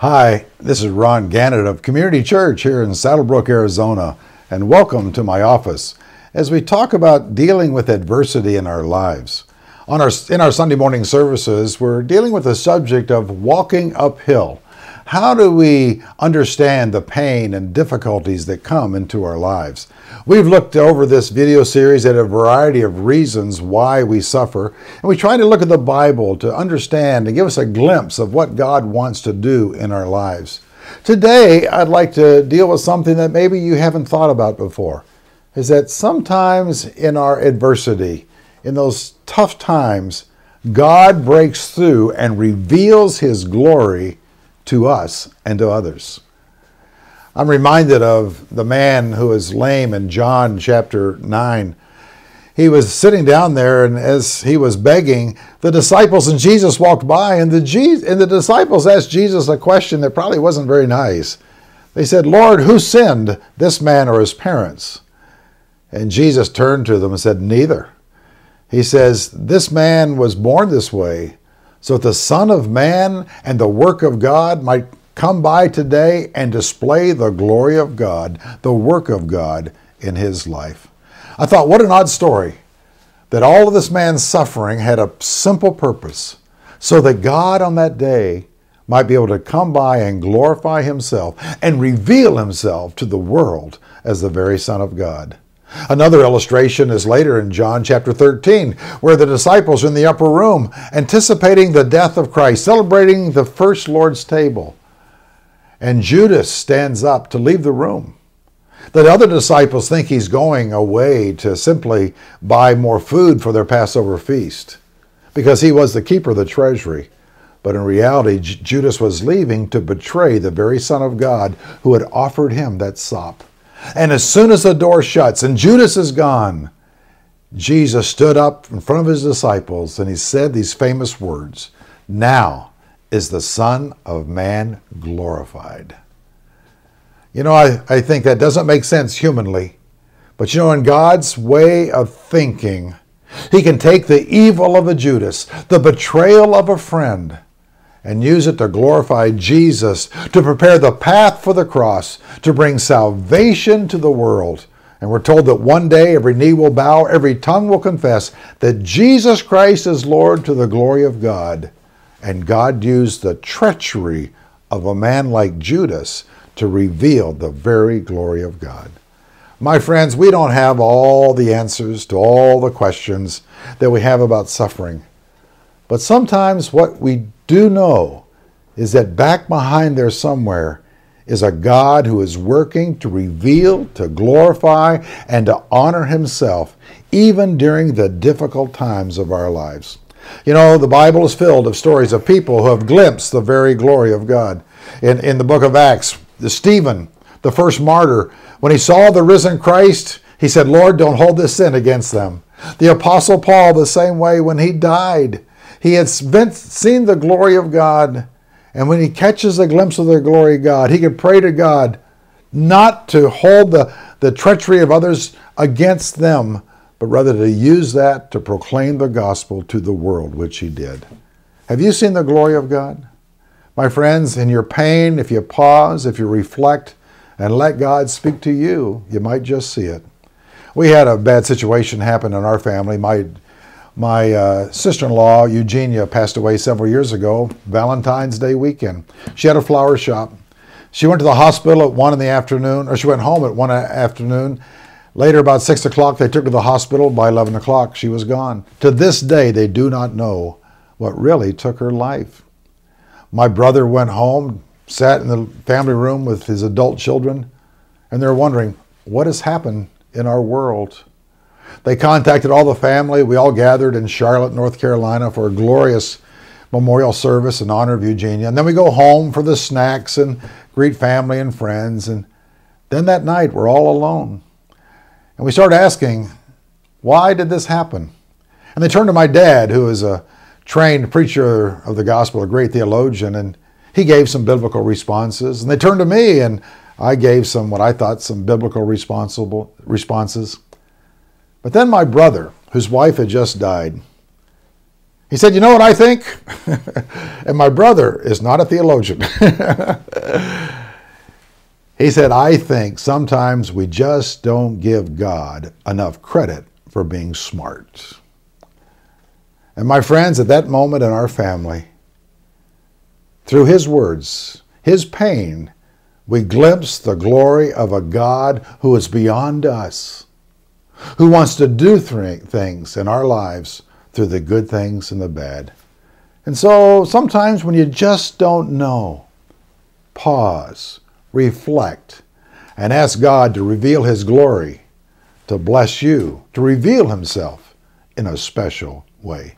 Hi, this is Ron Gannett of Community Church here in Saddlebrook, Arizona, and welcome to my office as we talk about dealing with adversity in our lives. In our Sunday morning services, we're dealing with the subject of walking uphill. How do we understand the pain and difficulties that come into our lives? We've looked over this video series at a variety of reasons why we suffer, and we try to look at the Bible to understand and give us a glimpse of what God wants to do in our lives. Today, I'd like to deal with something that maybe you haven't thought about before, is that sometimes in our adversity, in those tough times, God breaks through and reveals His glory to us and to others. I'm reminded of the man who was lame in John chapter 9. He was sitting down there, and as he was begging, the disciples and Jesus walked by, and the disciples asked Jesus a question that probably wasn't very nice. They said, "Lord, who sinned, this man or his parents?" And Jesus turned to them and said, "Neither." He says, "This man was born this way, so that the Son of Man and the work of God might come by today and display the glory of God, the work of God in his life." I thought, what an odd story, that all of this man's suffering had a simple purpose, so that God on that day might be able to come by and glorify himself and reveal himself to the world as the very Son of God. Another illustration is later in John chapter 13, where the disciples are in the upper room, anticipating the death of Christ, celebrating the first Lord's table. And Judas stands up to leave the room. The other disciples think he's going away to simply buy more food for their Passover feast, because he was the keeper of the treasury. But in reality, Judas was leaving to betray the very Son of God who had offered him that sop. And as soon as the door shuts and Judas is gone, Jesus stood up in front of his disciples and he said these famous words, "Now is the Son of Man glorified." You know, I think that doesn't make sense humanly, but in God's way of thinking, he can take the evil of a Judas, the betrayal of a friend, and use it to glorify Jesus, to prepare the path for the cross, to bring salvation to the world. And we're told that one day every knee will bow, every tongue will confess that Jesus Christ is Lord to the glory of God. And God used the treachery of a man like Judas to reveal the very glory of God. My friends, we don't have all the answers to all the questions that we have about suffering. But sometimes what we do know is that back behind there somewhere is a God who is working to reveal, to glorify, and to honor himself even during the difficult times of our lives. You know, the Bible is filled of stories of people who have glimpsed the very glory of God. In the book of Acts, Stephen, the first martyr, when he saw the risen Christ, he said, "Lord, don't hold this sin against them." The Apostle Paul, the same way, when he died, he had seen the glory of God, and when he catches a glimpse of the glory of God, he could pray to God not to hold the treachery of others against them, but rather to use that to proclaim the gospel to the world, which he did. Have you seen the glory of God? My friends, in your pain, if you pause, if you reflect, and let God speak to you, you might just see it. We had a bad situation happen in our family. My sister-in-law, Eugenia, passed away several years ago, Valentine's Day weekend. She had a flower shop. She went to the hospital at 1 in the afternoon, or she went home at 1 afternoon. Later, about 6 o'clock, they took her to the hospital. By 11 o'clock, she was gone. To this day, they do not know what really took her life. My brother went home, sat in the family room with his adult children, and they're wondering, what has happened in our world? They contacted all the family. We all gathered in Charlotte, North Carolina for a glorious memorial service in honor of Eugenia. And then we go home for the snacks and greet family and friends. And then that night, we're all alone. And we started asking, why did this happen? And they turned to my dad, who is a trained preacher of the gospel, a great theologian, and he gave some biblical responses. And they turned to me, and I gave what I thought some biblical responses. But then my brother, whose wife had just died, He said, you know what I think? And my brother is not a theologian. He said, I think sometimes we just don't give God enough credit for being smart. And my friends, at that moment in our family, through his words, his pain, we glimpsed the glory of a God who is beyond us, who wants to do things in our lives through the good things and the bad. And so sometimes when you just don't know, pause, reflect, and ask God to reveal his glory, to bless you, to reveal himself in a special way.